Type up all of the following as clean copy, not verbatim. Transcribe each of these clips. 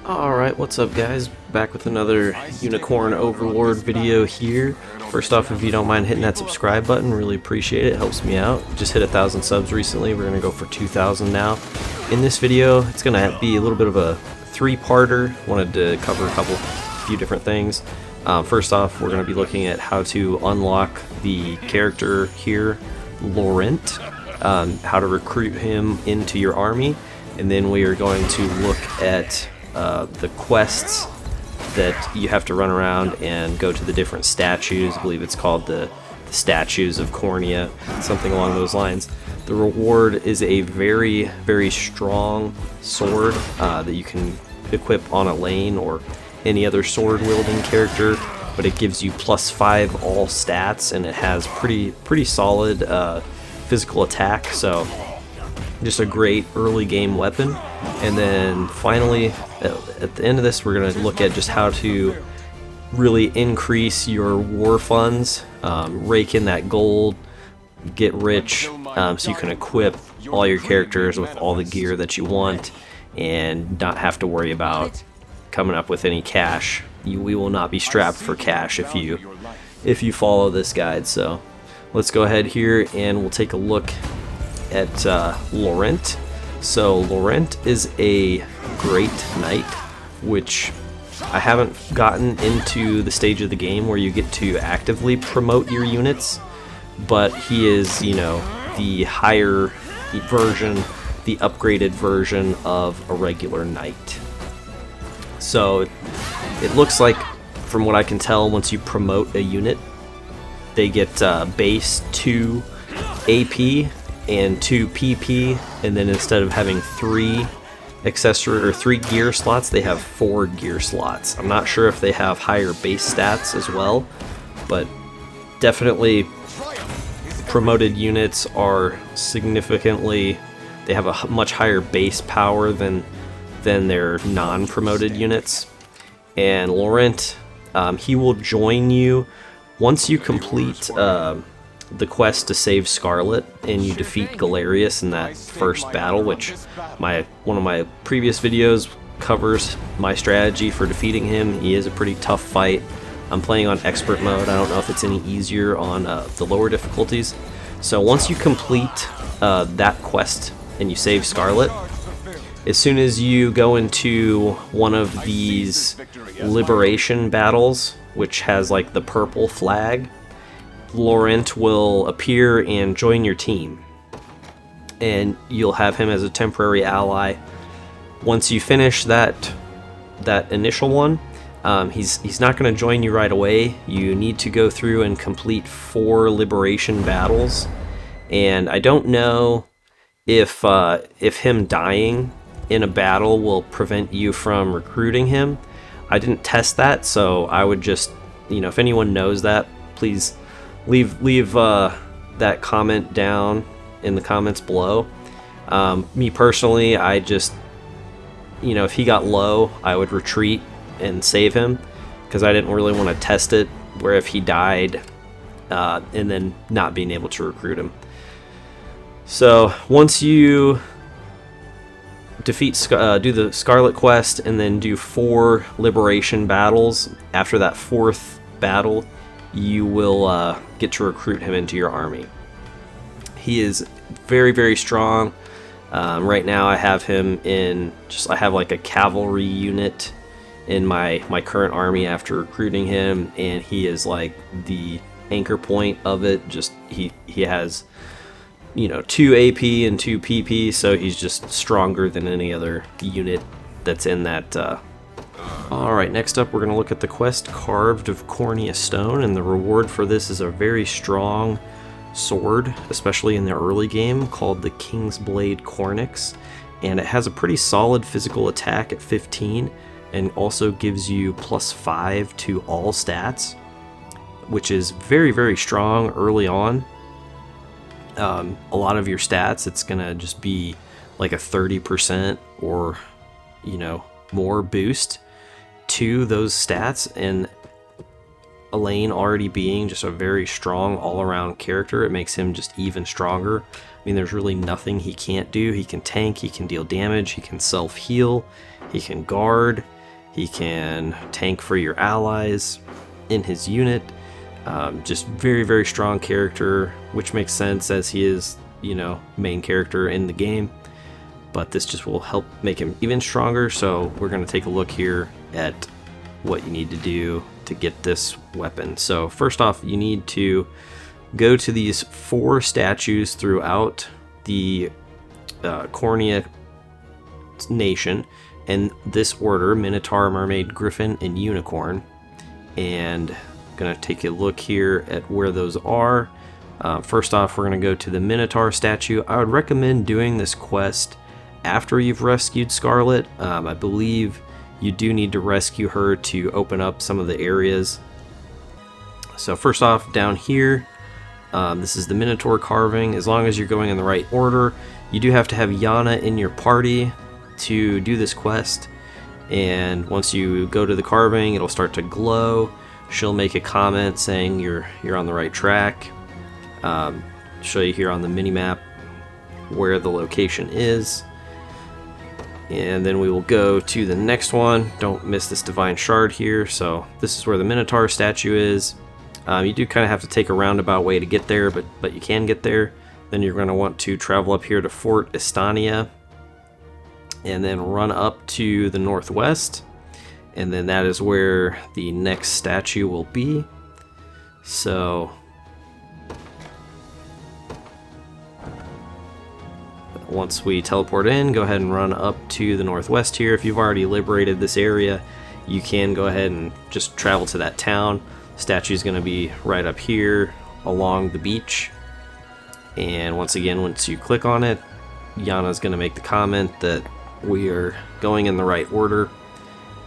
Alright, what's up guys? Back with another Unicorn Overlord video here. First off, if you don't mind hitting that subscribe button, really appreciate it. It helps me out. Just hit 1,000 subs recently. We're going to go for 2,000 now. In this video, it's going to be a little bit of a three-parter. Wanted to cover a few different things. First off, we're going to be looking at how to unlock the character here, Laurent, how to recruit him into your army, and then we are going to look at the quests that you have to run around and go to the different statues. I believe it's called the statues of Cornia, something along those lines. The reward is a very, very strong sword that you can equip on a lane or any other sword wielding character, but it gives you +5 all stats, and it has pretty solid physical attack, so just a great early game weapon. And then finally at the end of this, we're going to look at just how to really increase your war funds, rake in that gold, get rich, so you can equip all your characters with all the gear that you want and not have to worry about coming up with any cash. We will not be strapped for cash if you follow this guide. So let's go ahead here and we'll take a look at Laurent. So Laurent is a great knight, which I haven't gotten into the stage of the game where you get to actively promote your units, but he is, you know, the higher version, the upgraded version of a regular knight. So it looks like, from what I can tell, once you promote a unit, they get base 2 AP and 2 PP, and then instead of having 3 accessory or 3 gear slots, they have 4 gear slots. I'm not sure if they have higher base stats as well, but definitely promoted units are significantly, they have a much higher base power than their non-promoted units. And Laurent, he will join you once you complete the quest to save Scarlet and you defeat Galerius in that first battle, which one of my previous videos covers my strategy for defeating him. He is a pretty tough fight. I'm playing on expert mode. I don't know if it's any easier on the lower difficulties. So once you complete that quest and you save Scarlet, as soon as you go into one of these liberation battles, which has like the purple flag, Laurent will appear and join your team, and you'll have him as a temporary ally. Once you finish that initial one, he's not going to join you right away. You need to go through and complete 4 liberation battles, and I don't know if him dying in a battle will prevent you from recruiting him. I didn't test that, so I would just, you know, if anyone knows that, please leave that comment down in the comments below. Me personally, I just, you know, if he got low, I would retreat and save him, because I didn't really want to test it where if he died and then not being able to recruit him. So once you defeat, do the Scarlet quest and then do 4 liberation battles, after that 4th battle you will get to recruit him into your army. He is very, very strong. Right now I have him in I have like a cavalry unit in my current army after recruiting him, and he is like the anchor point of it. Just he has, you know, 2 AP and 2 PP, so he's just stronger than any other unit that's in that. Alright, next up we're going to look at the quest Carved of Cornia Stone, and the reward for this is a very strong sword, especially in the early game, called the Kingsblade Cornix, and it has a pretty solid physical attack at 15, and also gives you +5 to all stats, which is very, very strong early on. A lot of your stats, it's gonna just be like a 30% or, you know, more boost to those stats, and Elaine already being just a very strong all-around character, it makes him just even stronger. I mean, there's really nothing he can't do. He can tank, he can deal damage, he can self-heal, He can guard, he can tank for your allies in his unit. Just very, very strong character, which makes sense as he is, you know, main character in the game. But this just will help make him even stronger. So we're going to take a look here at what you need to do to get this weapon. So first off, you need to go to these 4 statues throughout the Cornia nation in this order: Minotaur, Mermaid, Griffin, and Unicorn. And gonna take a look here at where those are. First off, we're gonna go to the Minotaur statue. I would recommend doing this quest after you've rescued Scarlet. I believe you do need to rescue her to open up some of the areas. So first off, down here, this is the Minotaur carving. As long as you're going in the right order, you do have to have Yana in your party to do this quest. And once you go to the carving, it'll start to glow. She'll make a comment saying you're on the right track. Show you here on the mini-map where the location is. And then we will go to the next one. Don't miss this divine shard here. So this is where the Minotaur statue is. You do kind of have to take a roundabout way to get there, but you can get there. Then you're going to want to travel up here to Fort Estania and then run up to the northwest. And then that is where the next statue will be. So once we teleport in, go ahead and run up to the northwest here. If you've already liberated this area, you can go ahead and just travel to that town. Statue is going to be right up here along the beach. And once again, once you click on it, Yana is going to make the comment that we are going in the right order.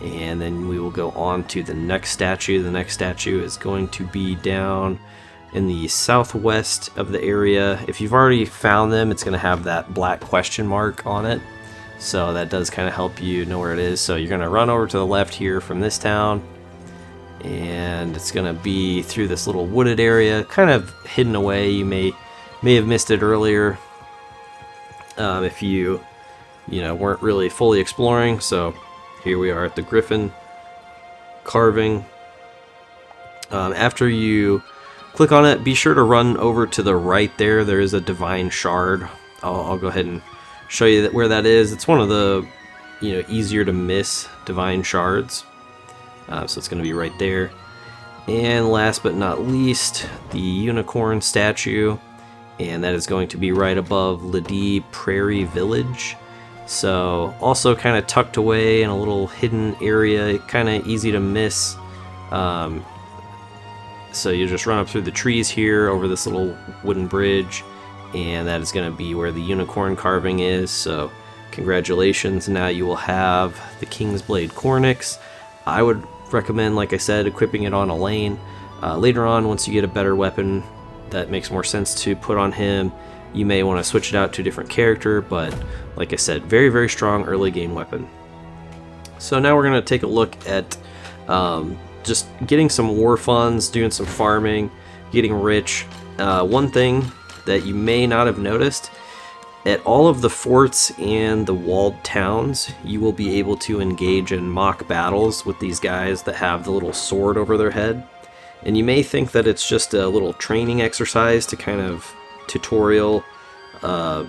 And then we will go on to the next statue. The next statue is going to be down in the southwest of the area. If you've already found them, it's going to have that black question mark on it. So that does kind of help you know where it is. So you're going to run over to the left here from this town. And it's going to be through this little wooded area, kind of hidden away. You may have missed it earlier if you weren't really fully exploring. So here we are at the Griffin carving. After you click on it, be sure to run over to the right there. There is a divine shard. I'll go ahead and show you where that is. It's one of the easier to miss divine shards. So it's going to be right there. And last but not least, the unicorn statue. And that is going to be right above Lady Prairie Village. So also kind of tucked away in a little hidden area, kind of easy to miss. So you just run up through the trees here over this little wooden bridge, and that is going to be where the unicorn carving is. So congratulations, now you will have the Kingsblade Cornix. I would recommend, like I said, equipping it on Elaine. Later on, once you get a better weapon that makes more sense to put on him, you may want to switch it out to a different character, but like I said, very, very strong early game weapon. So now we're going to take a look at just getting some war funds, doing some farming, getting rich. One thing that you may not have noticed, at all of the forts and the walled towns, you will be able to engage in mock battles with these guys that have the little sword over their head. And you may think that it's just a little training exercise to kind of tutorial the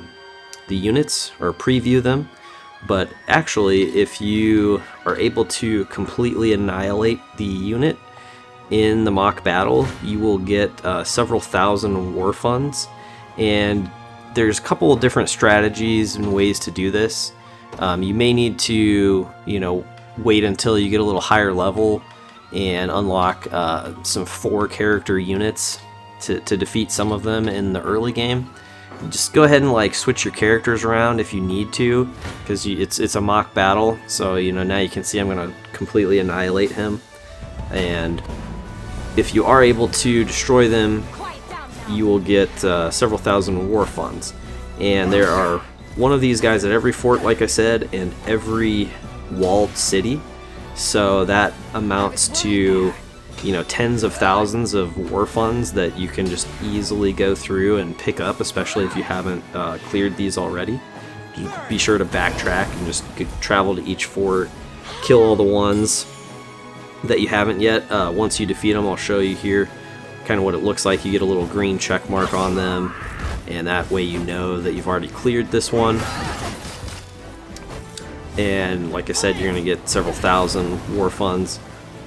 units or preview them, but actually if you are able to completely annihilate the unit in the mock battle, you will get several thousand war funds. And there's a couple of different strategies and ways to do this. You may need to wait until you get a little higher level and unlock some 4 character units to defeat some of them in the early game. Just go ahead and switch your characters around if you need to, because it's a mock battle. So now you can see I'm going to completely annihilate him, and if you are able to destroy them, you will get several thousand war funds. And there are one of these guys at every fort, like I said, and every walled city. So that amounts to tens of thousands of war funds that you can just easily go through and pick up, especially if you haven't cleared these already. be sure to backtrack and just travel to each fort, kill all the ones that you haven't yet. Once you defeat them, I'll show you here kind of what it looks like. You get a little green check mark on them, and that way you know that you've already cleared this one. And like I said, you're going to get several thousand war funds.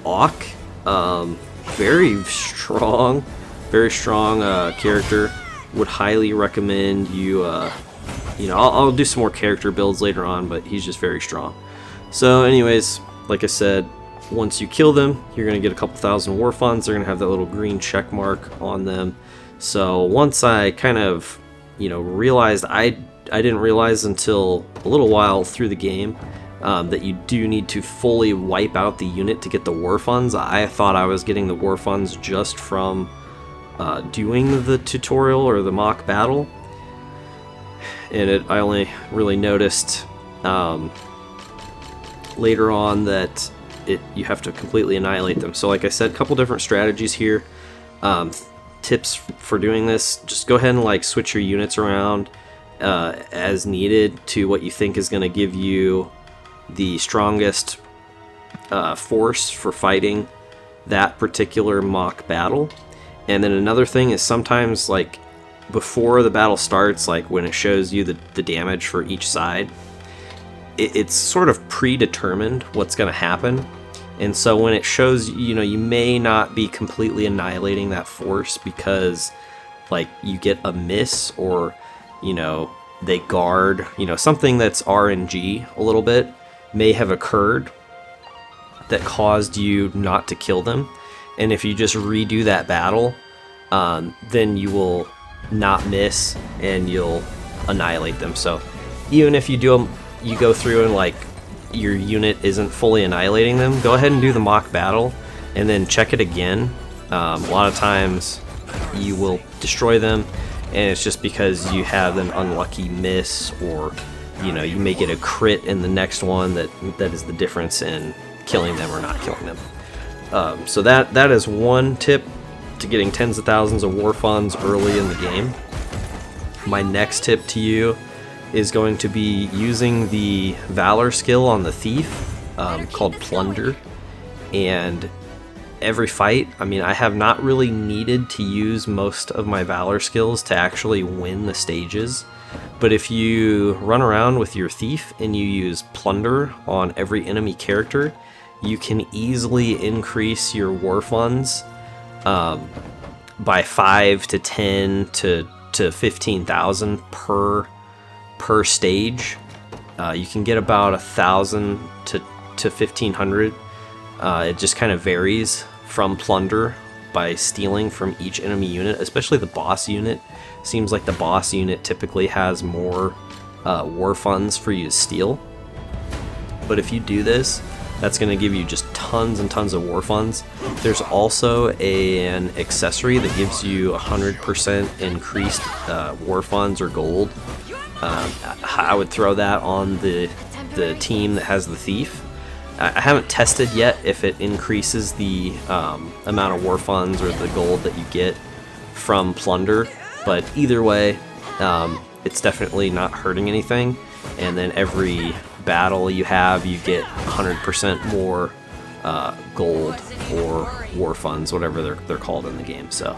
Auk, very strong character. Would highly recommend you, you know, I'll do some more character builds later on, but he's just very strong. So anyways, like I said, once you kill them, you're going to get a couple thousand war funds. They're going to have that little green check mark on them. So once I kind of, you know, realized, I didn't realize until a little while through the game that you do need to fully wipe out the unit to get the war funds. I thought I was getting the war funds just from doing the tutorial or the mock battle, and I only really noticed later on that you have to completely annihilate them. So like I said, a couple different strategies here. Tips for doing this: just go ahead and like switch your units around as needed to what you think is going to give you the strongest force for fighting that particular mock battle. And then another thing is, sometimes like before the battle starts, like when it shows you the damage for each side, it's sort of predetermined what's going to happen. And so when it shows, you know, you may not be completely annihilating that force because like you get a miss, or you know, they guard, you know, something that's RNG a little bit may have occurred that caused you not to kill them. And if you just redo that battle, then you will not miss and you'll annihilate them. So even if you go through and like your unit isn't fully annihilating them, go ahead and do the mock battle and then check it again. A lot of times you will destroy them, and it's just because you have an unlucky miss, or you know, you may get a crit in the next one that is the difference in killing them or not killing them. So that is one tip to getting tens of thousands of war funds early in the game. My next tip to you is going to be using the Valor skill on the Thief, called Plunder. And every fight, I mean, I have not really needed to use most of my Valor skills to actually win the stages. But if you run around with your Thief and you use Plunder on every enemy character, you can easily increase your war funds by 5 to 10 to 15,000 per stage. You can get about 1,000 to 1,500. It just kind of varies from Plunder by stealing from each enemy unit, especially the boss unit. Seems like the boss unit typically has more war funds for you to steal. But if you do this, that's going to give you just tons and tons of war funds. There's also an accessory that gives you 100% increased war funds or gold. I would throw that on the team that has the Thief. I haven't tested yet if it increases the amount of war funds or the gold that you get from Plunder, but either way, it's definitely not hurting anything. And then every battle you have, you get 100% more gold or war funds, whatever they're called in the game. So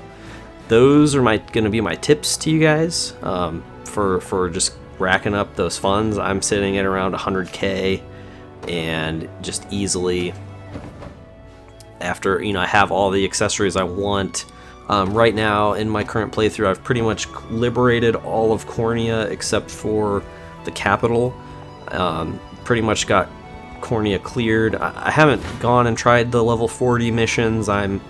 those are going to be my tips to you guys for just racking up those funds. I'm sitting at around 100k, and just easily, after I have all the accessories I want. Right now in my current playthrough, I've pretty much liberated all of Cornia except for the capital. Pretty much got Cornia cleared. I haven't gone and tried the level 40 missions. I'm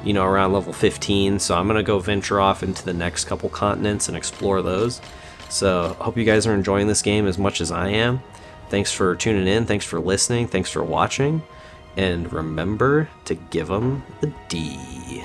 around level 15, so I'm gonna go venture off into the next couple continents and explore those. So I hope you guys are enjoying this game as much as I am. Thanks for tuning in, thanks for listening, thanks for watching, and remember to give them the D.